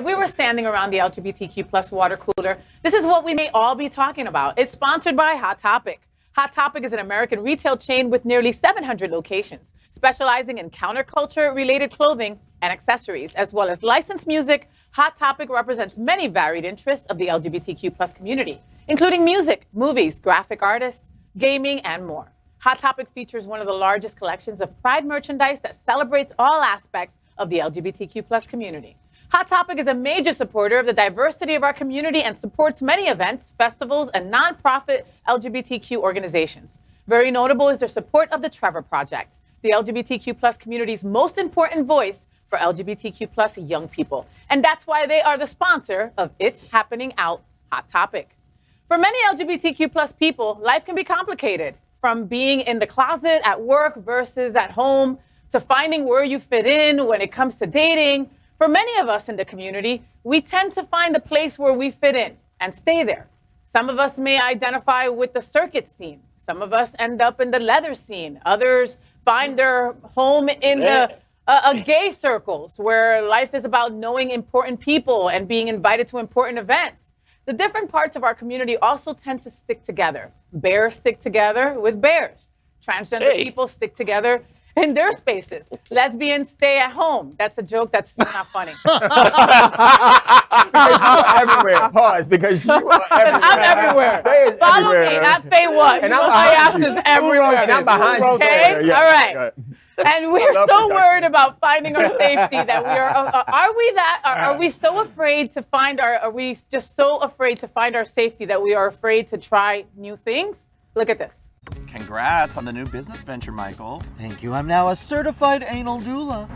if we were standing around the LGBTQ plus water cooler, this is what we may all be talking about. It's sponsored by Hot Topic. Hot Topic is an American retail chain with nearly 700 locations, specializing in counterculture-related clothing and accessories, as well as licensed music. Hot Topic represents many varied interests of the LGBTQ plus community, including music, movies, graphic artists, gaming, and more. Hot Topic features one of the largest collections of Pride merchandise that celebrates all aspects of the LGBTQ plus community. Hot Topic is a major supporter of the diversity of our community and supports many events, festivals, and nonprofit LGBTQ organizations. Very notable is their support of the Trevor Project, the LGBTQ plus community's most important voice for LGBTQ plus young people. And that's why they are the sponsor of It's Happening Out Hot Topic. For many LGBTQ plus people, life can be complicated, from being in the closet at work versus at home, to finding where you fit in when it comes to dating. For many of us in the community, we tend to find the place where we fit in and stay there. Some of us may identify with the circuit scene. Some of us end up in the leather scene. Others find their home in the gay circles, where life is about knowing important people and being invited to important events. The different parts of our community also tend to stick together. Bears stick together with bears. Transgender people stick together in their spaces. Lesbians stay at home. That's a joke that's not funny. Because you are everywhere. Pause. Because you are everywhere. I'm everywhere. Follow everywhere. me at Faye What? And you I'm know my ass behind you. is everywhere. And I'm behind you. Okay? Yeah. All right. Yeah. And we're so worried about finding our safety that we are we so afraid to find are we just so afraid to find our safety that we are afraid to try new things? Look at this. Congrats on the new business venture, Michael. Thank you. I'm now a certified anal doula.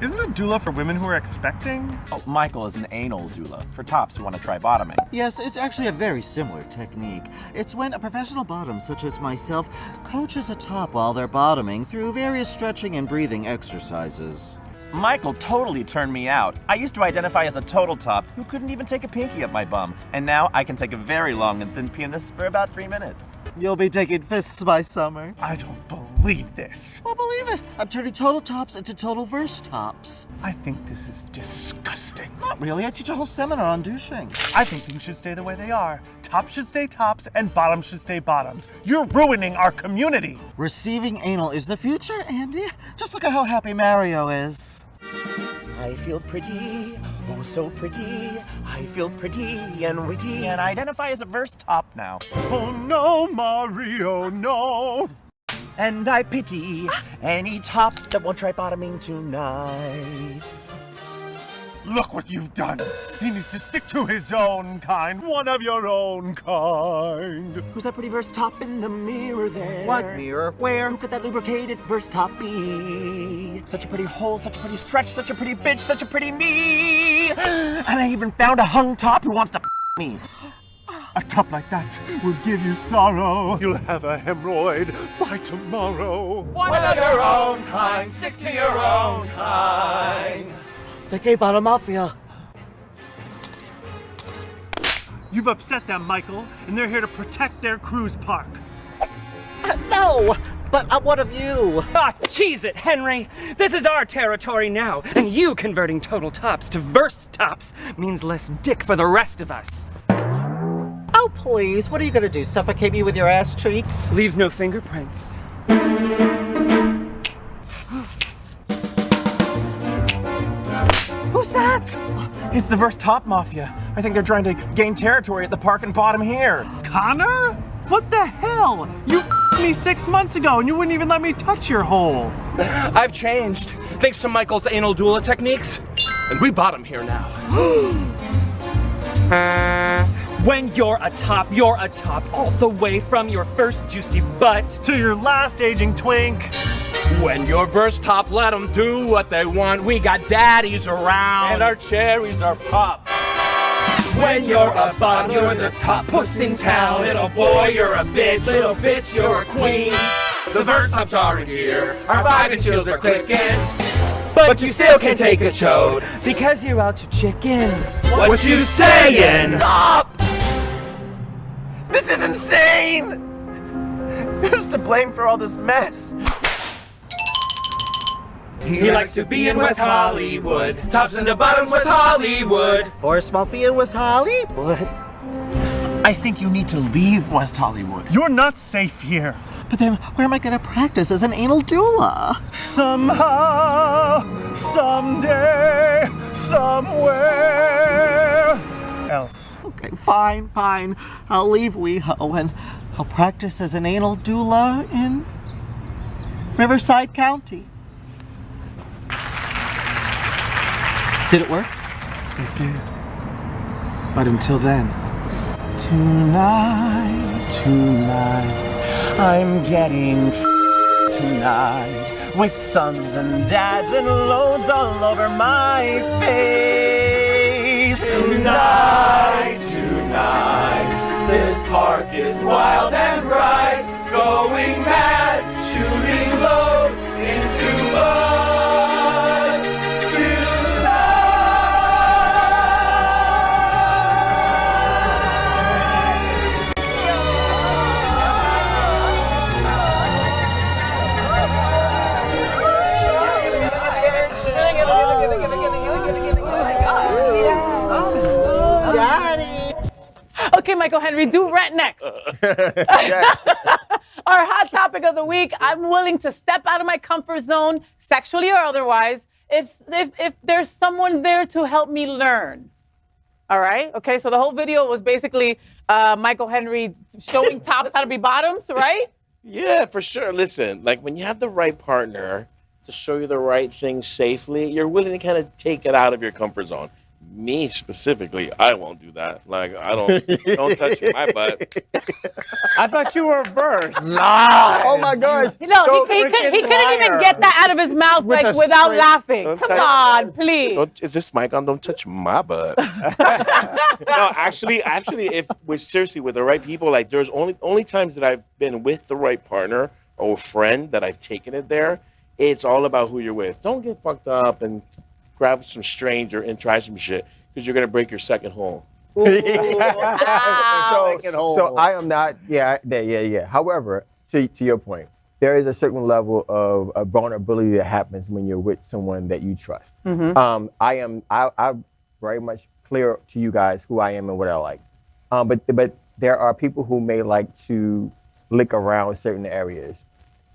Isn't a doula for women who are expecting? Oh, Michael is an anal doula for tops who want to try bottoming. Yes, it's actually a very similar technique. It's when a professional bottom, such as myself, coaches a top while they're bottoming through various stretching and breathing exercises. Michael totally turned me out. I used to identify as a total top who couldn't even take a pinky up my bum, and now I can take a very long and thin penis for about 3 minutes. You'll be taking fists by summer. I don't believe this. Well, believe it. I'm turning total tops into total verse tops. I think this is disgusting. Not really. I teach a whole seminar on douching. I think things should stay the way they are. Tops should stay tops and bottoms should stay bottoms. You're ruining our community. Receiving anal is the future, Andy. Just look at how happy Mario is. I feel pretty, oh so pretty. I feel pretty and witty, and I identify as a verse top now. Oh no, Mario, no. And I pity any top that won't try bottoming tonight. Look what you've done. He needs to stick to his own kind, one of your own kind. Who's that pretty verse top in the mirror there? What mirror? Where? Who could that lubricated verse top be? Such a pretty hole, such a pretty stretch, such a pretty bitch, such a pretty me. And I even found a hung top who wants to me. A top like that will give you sorrow. You'll have a hemorrhoid by tomorrow. One of your own kind, stick to your own kind. The gay bottom mafia. You've upset them, Michael, and they're here to protect their cruise park. No! But what of you? Ah, cheese it, Henry! This is our territory now, and you converting total tops to verse tops means less dick for the rest of us. Oh, please. What are you gonna do? Suffocate me with your ass cheeks? Leaves no fingerprints. Who's that? It's the verse top mafia. I think they're trying to gain territory at the park and bottom here. Connor? What the hell? You me 6 months ago and you wouldn't even let me touch your hole. I've changed, thanks to Michael's anal doula techniques, and we bottom here now. When you're a top all the way from your first juicy butt To your last aging twink. When your verse top, let them do what they want. We got daddies around, and our cherries are popped. When you're a bottom, you're the top puss in town. Little boy, you're a bitch. Little bitch, you're a queen. The verse tops are here. Our vibe and chills are clicking. But you still can't take a chode. because you're out to chicken. What you saying? Stop! This is insane! Who's to blame for all this mess? He likes to be in West Hollywood. Tops and the bottoms, West Hollywood. For a small fee in West Hollywood. I think you need to leave West Hollywood. You're not safe here. But then, where am I gonna practice as an anal doula? Somehow, someday, somewhere else. Okay, fine. I'll leave WeHo and I'll practice as an anal doula in Riverside County. Did it work? It did. But until then, tonight, I'm getting tonight with sons and dads and loads all over my face. Tonight, this park is wild and bright, going mad, shooting loads into buzz. Okay, Michael Henry, do rent next. Our hot topic of the week, I'm willing to step out of my comfort zone, sexually or otherwise, if there's someone there to help me learn. All right? Okay, so the whole video was basically Michael Henry showing tops how to be bottoms, right? Yeah, for sure. Listen, like when you have the right partner to show you the right thing safely, you're willing to kind of take it out of your comfort zone. Me specifically, I won't do that. Like I don't touch my butt. I thought you were reversed. Lies. Oh my gosh. You know, he couldn't even get that out of his mouth like without laughing. Come on, please. Is this mic on? Don't touch my butt. No, actually, if we're seriously with the right people, like there's only times that I've been with the right partner or friend that I've taken it there. It's all about who you're with. Don't get fucked up and grab some stranger and try some shit because you're gonna break your second hole. So I am not. Yeah. However, to your point, there is a certain level of vulnerability that happens when you're with someone that you trust. I'm very much clear to you guys who I am and what I like. But there are people who may like to lick around certain areas.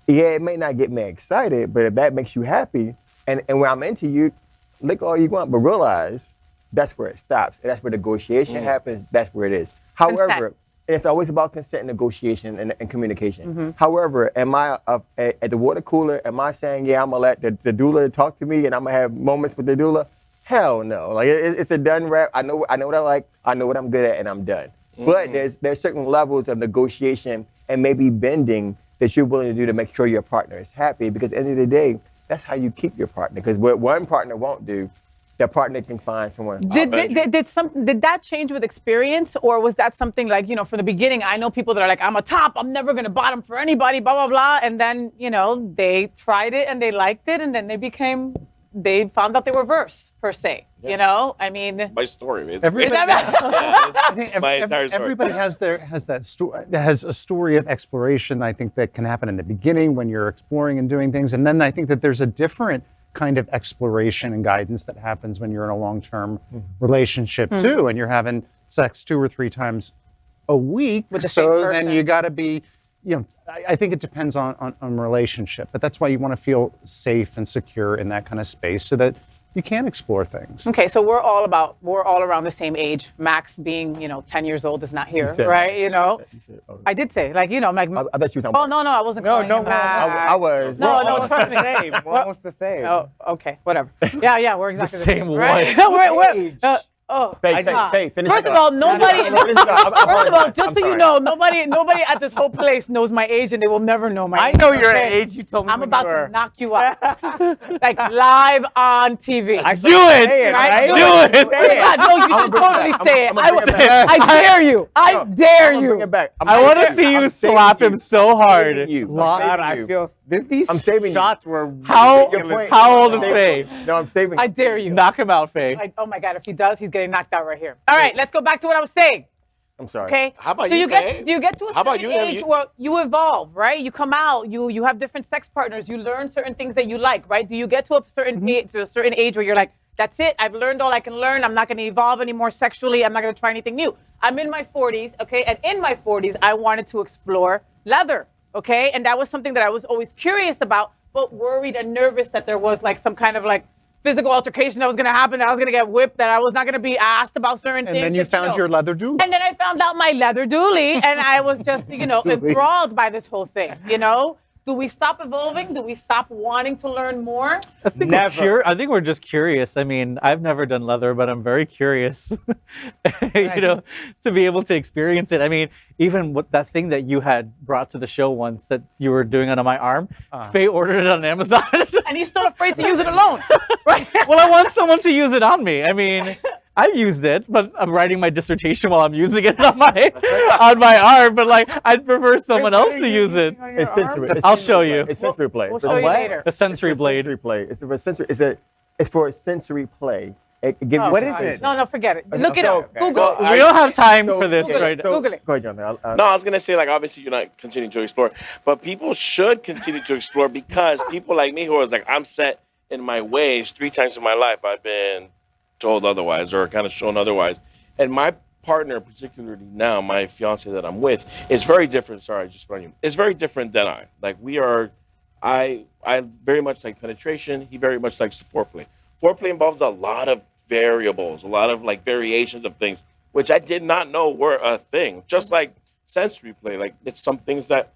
Yeah, it may not get me excited, but if that makes you happy, and when I'm into you, lick all you want, but realize that's where it stops. And that's where negotiation happens. That's where it is. However, it's always about consent, negotiation, and communication. However, am I at the water cooler, am I saying, yeah, I'm going to let the doula talk to me and I'm going to have moments with the doula? Hell no. Like it's a done wrap. I know what I like. I know what I'm good at, and I'm done. But there's certain levels of negotiation and maybe bending that you're willing to do to make sure your partner is happy. Because at the end of the day, that's how you keep your partner. Because what one partner won't do, their partner can find someone. Did that change with experience, or was that something like, you know, from the beginning? I know people that are like, I'm a top, I'm never gonna bottom for anybody, blah blah blah, and then they tried it and they liked it, and then they found out they were verse per se. Yeah. You know, I mean, my story. Everybody has a story of exploration. I think that can happen in the beginning when you're exploring and doing things, and then I think that there's a different kind of exploration and guidance that happens when you're in a long-term relationship too, and you're having sex 2 or 3 times a week. With the same person. Then you got to be, I think it depends on relationship, but that's why you want to feel safe and secure in that kind of space so that you can explore things. Okay, so we're all around the same age. Max being, 10 years old is not here, right? I did say, like, I'm like. I bet you were talking Oh, no, I wasn't calling him Max. I was. No, trust me. We're almost the same. Oh, okay, whatever. Yeah, we're exactly the same. Right? Faith, First of all, nobody. First of all, just so you know, nobody at this whole place knows my age, and they will never know my age. I know your age. You told me. I'm about to knock you out, like live on TV. Do it, right? Do it. God, no, you should totally say it. I dare you. I dare you. Bring it back. I want to see you slap him so hard. I feel these shots were. How old is Faye? No, I'm saving. I dare you. Knock him out, Faye. Oh my God, if he does, he's getting knocked out right here. All right, let's go back to what I was saying. I'm sorry. Okay. How about do you, Faye? do you get to a How about certain you, age you- where you evolve, right? You come out, you have different sex partners, you learn certain things that you like, right? Do you get to a certain age where you're like, that's it, I've learned all I can learn, I'm not going to evolve anymore sexually, I'm not going to try anything new. I'm in my 40s, okay? And in my 40s, I wanted to explore leather, okay? And that was something that I was always curious about, but worried and nervous that there was like some kind of like physical altercation that was going to happen, that I was going to get whipped, that I was not going to be asked about certain things. And then you found your leather doula. And then I found out my leather dually, and I was just, enthralled by this whole thing, Do we stop evolving? Do we stop wanting to learn more? I think I think we're just curious. I mean, I've never done leather, but I'm very curious, to be able to experience it. I mean, even with that thing that you had brought to the show once that you were doing under my arm, Faye ordered it on Amazon. And he's still afraid to use it alone, right? Well, I want someone to use it on me. I mean, I used it, but I'm writing my dissertation while I'm using it on my arm. But like, I'd prefer someone else to use it. It's sensory. I'll show you. It's sensory play. We'll show you later. A sensory blade. Sensory play. It's for sensory play. It gives you what is sensation. it? No, forget it. Look it up. Okay. Google it. We don't have time for this Google it. right now. Google it. Go ahead, Jonathan. No, I was gonna say, like, obviously you're not continuing to explore, but people should continue to explore because people like me who are like, I'm set in my ways. 3 times in my life I've been told otherwise or kind of shown otherwise, and my partner, particularly now, my fiance that I'm with, is very different. Sorry, I just brought you. It's very different than I. Like we are, I very much like penetration. He very much likes foreplay. Foreplay involves a lot of variables, a lot of like variations of things, which I did not know were a thing. Just like sensory play, like it's some things that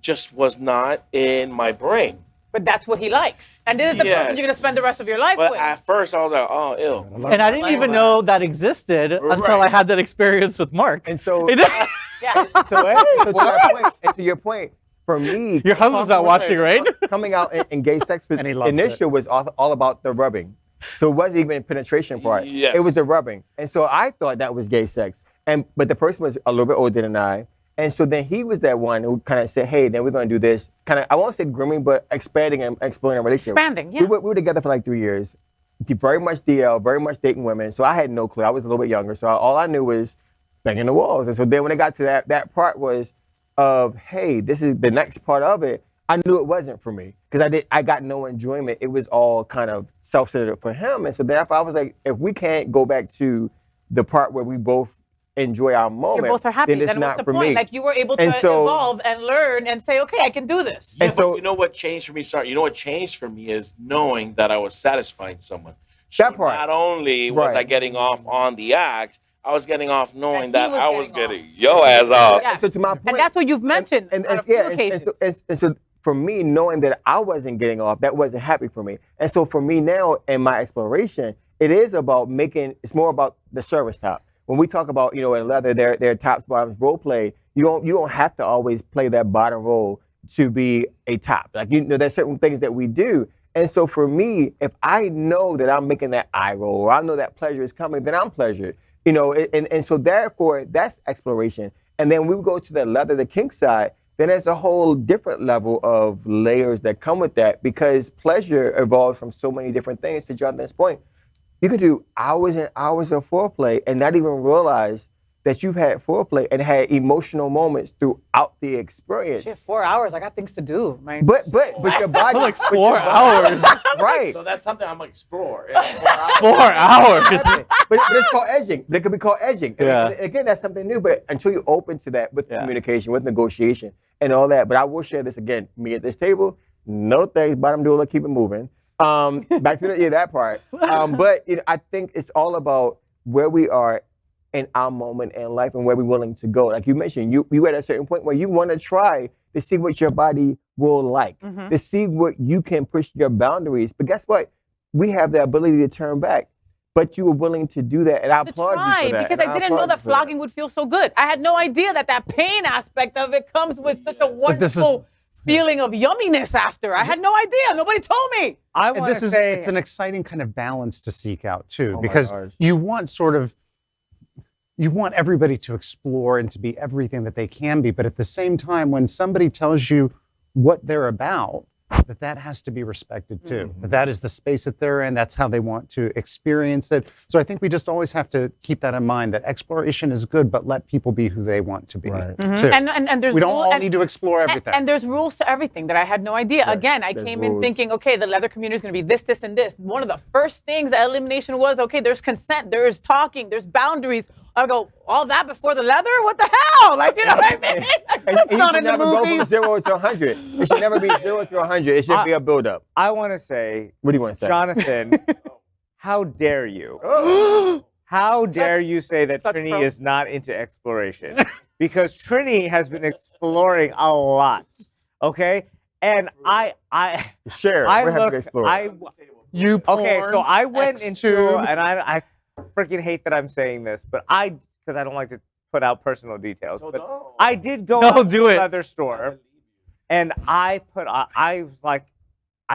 just was not in my brain. But that's what he likes. And this is the person you're going to spend the rest of your life But with. at first I was like, oh, ew. And I didn't even know that existed until I had that experience with Mark. And so, Yeah. to your point, for me, Your husband's not watching, right? coming out in gay sex was, And he loves initial was all about the rubbing. So it wasn't even a penetration part. Yes. It was the rubbing. And so I thought that was gay sex. But the person was a little bit older than I. And so then he was that one who kind of said, hey, then we're going to do this. Kind of, I won't say grooming, but expanding and exploring a relationship. Expanding, yeah. We were together for like 3 years. Very much DL, very much dating women. So I had no clue. I was a little bit younger. So all I knew was banging the walls. And so then when it got to that part was of, hey, this is the next part of it. I knew it wasn't for me because I got no enjoyment. It was all kind of self-centered for him. And so therefore I was like, if we can't go back to the part where we both enjoy our moment, You both are happy. then it's Then what's not the for point? me. Like you were able to And so- evolve and learn and say, okay, I can do this. Yeah, And so- but you know what changed for me? Sorry, you know what changed for me is knowing that I was satisfying someone. That part. Not only was Right. I getting off on the act, I was getting off knowing That he that I was was getting getting your ass off. Yeah. So to my point, And that's what you've mentioned And on a few yeah, and occasions. so for me, knowing that I wasn't getting off, that wasn't happy for me. And so for me now in my exploration, it is about it's more about the service top. When we talk about, in leather, their tops, bottoms, role play, you don't have to always play that bottom role to be a top. Like, there's certain things that we do. And so for me, if I know that I'm making that eye roll, or I know that pleasure is coming, then I'm pleasured. And so therefore, that's exploration. And then we go to the leather, the kink side, then there's a whole different level of layers that come with that because pleasure evolves from so many different things. To Jonathan's point, you could do hours and hours of foreplay and not even realize that you've had foreplay and had emotional moments throughout the experience. Shit, 4 hours. I got things to do, man. But your body, Like 4 hours. right? So that's something I'm gonna explore. 4 hours. but it's called edging. It could be called edging. Yeah. And again, that's something new. But until you're open to that with communication, with negotiation, and all that. But I will share this again. Me at this table, no thanks. Bottom doula, keep it moving. Back to that part. But I think it's all about where we are in our moment in life and where we're willing to go. Like you mentioned, you at a certain point where you want to try to see what your body will like, to see what you can push your boundaries. But guess what? We have the ability to turn back. But you were willing to do that, and I applaud you for that. Because I didn't know that flogging would feel so good. I had no idea that pain aspect of it comes with such a wonderful feeling of yumminess after. I had no idea. Nobody told me. I want to say it's an exciting kind of balance to seek out too, because you want everybody to explore and to be everything that they can be, but at the same time, when somebody tells you what they're about, that has to be respected too. That is the space that they're in. That's how they want to experience it. So I think we just always have to keep that in mind, that exploration is good, but let people be who they want to be. Right. Too. And there's we don't all need to explore everything. And there's rules to everything that I had no idea. Yes, Again, I there's came in rules. thinking, okay, the leather community is going to be this, this, and this. One of the first things that elimination was, okay, there's consent, there's talking, there's boundaries. I go, all that before the leather? What the hell? Like, you know what I mean? And That's you not should in the never go movies. from 0 to 100. It should never be 0 to 100. It should be a build-up. I want to say, What do you want to say? Jonathan, how dare you? How dare you say that Trini pro. is not into exploration? Because Trini has been exploring a lot, okay? And I Share. We're happy to explore. You okay, so I went X into, tube. and I freaking hate that I'm saying this, but because I don't like to put out personal details, but I did go out to a leather store, and I was like, I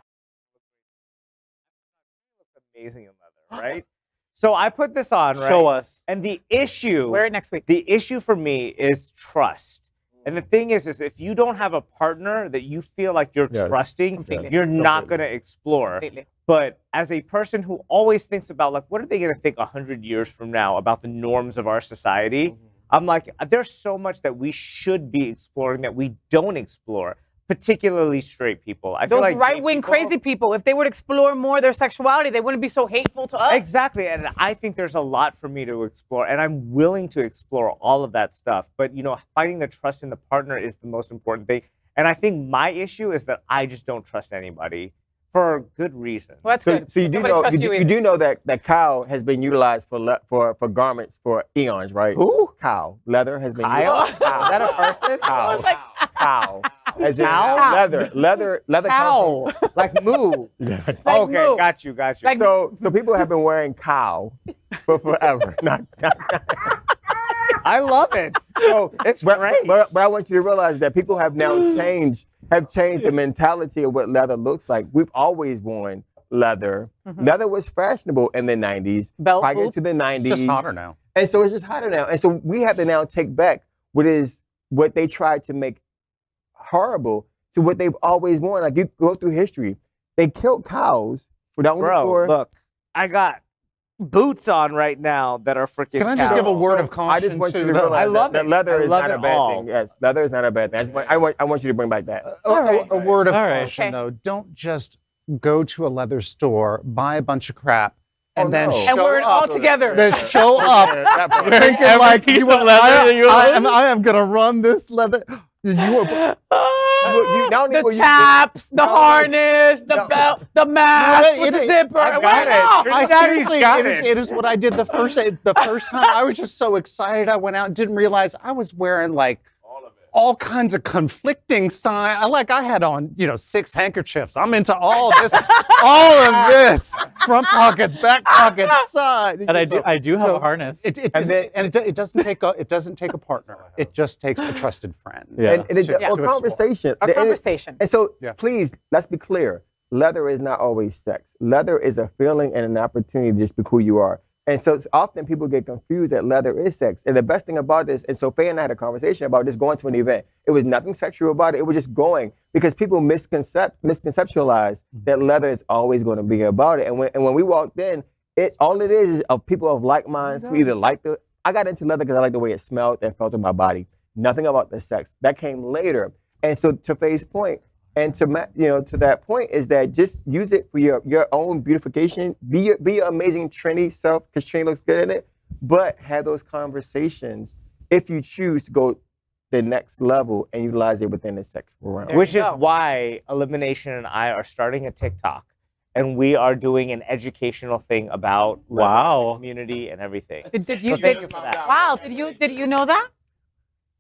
look amazing in leather, right? So I put this on, right? Show us. And the issue, Wear it next week. the issue for me is trust. And the thing is if you don't have a partner that you feel like you're Yes. trusting, Completely. you're not going to explore. Completely. But as a person who always thinks about, like, what are they going to think 100 years from now about the norms of our society? I'm like, there's so much that we should be exploring that we don't explore, particularly straight people. I feel Those like right-wing crazy people, if they would explore more their sexuality, they wouldn't be so hateful to us. Exactly, and I think there's a lot for me to explore, and I'm willing to explore all of that stuff. But, finding the trust in the partner is the most important thing. And I think my issue is that I just don't trust anybody for good reason. Well, that's good. So you do Nobody know trusts you either. do know that cow has been utilized for garments for eons, right? Who? Cow. Leather has been Kyle? utilized. Is that a person? Cow. like, Cow. As in Cow? leather Cow, like moo. comes from- Okay, moo. got you. Like- So people have been wearing cow for forever. I love it. So It's but, great. But I want you to realize that people have now changed the mentality of what leather looks like. We've always worn leather. Leather was fashionable in the 90s, Belt prior boots. to the 90s. It's just hotter now. And so it's just hotter now. And so we have to now take back what they tried to make horrible to what they've always worn. Like, you go through history. They killed cows for not only Bro, for look, I got boots on right now that are freaking Can I just give a word of caution? I just want you to the- realize I love that it. leather I is love not a it bad all. thing. Yes, leather is not a bad thing. I want you to bring back that. a word of All right. caution, Okay. though. Don't just go to a leather store, buy a bunch of crap, and Oh, then no. show And we're all up. together. Then show up. That part. Thinking like, piece you of want- leather that you own? I am gonna run this leather. You are, not only The will you- chaps, the no. harness, the No. belt, the mask No, with the it- zipper. I got Why it. not? I Daddy's seriously, got it is what I did the first time. I was just so excited. I went out and didn't realize I was wearing like all kinds of conflicting signs. I had on, 6 handkerchiefs. I'm into all this, all of this. Front pockets, back pockets, side. And I do have a harness. It doesn't take a partner. It just takes a trusted friend. Yeah. And To explore. conversation. A conversation. And so, Yeah. please, let's be clear. Leather is not always sex. Leather is a feeling and an opportunity to just be who you are. And so often people get confused that leather is sex. And the best thing about this, and so Faye and I had a conversation about just going to an event. It was nothing sexual about it. It was just going because people misconceptualize that leather is always going to be about it. And when we walked in, all it is of people of like minds who either like I got into leather because I like the way it smelled and felt in my body. Nothing about the sex. That came later. And so to Faye's point, and to that point is that just use it for your own beautification. Be your amazing Trini self because Trini looks good in it. But have those conversations if you choose to go the next level and utilize it within the sexual realm. Which is why Elimination and I are starting a TikTok, and we are doing an educational thing about Wow. the community and everything. Did you So thank you for that. Wow, did you know that?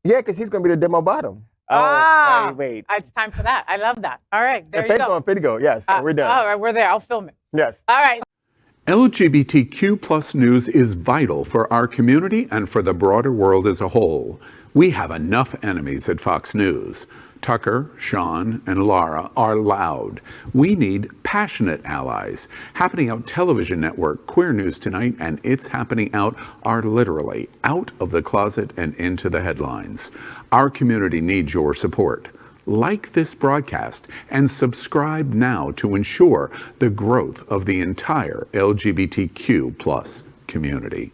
Yeah, because he's going to be the demo bottom. Oh, wait. It's time for that. I love that. All right, there And you Faye's go. going fit to go. Yes, we're done. All right, we're there. I'll film it. Yes. All right. LGBTQ plus news is vital for our community and for the broader world as a whole. We have enough enemies at Fox News. Tucker, Sean, and Laura are loud. We need passionate allies. Happening Out Television Network, Queer News Tonight, and It's Happening Out are literally out of the closet and into the headlines. Our community needs your support. like this broadcast and subscribe now to ensure the growth of the entire LGBTQ+ community.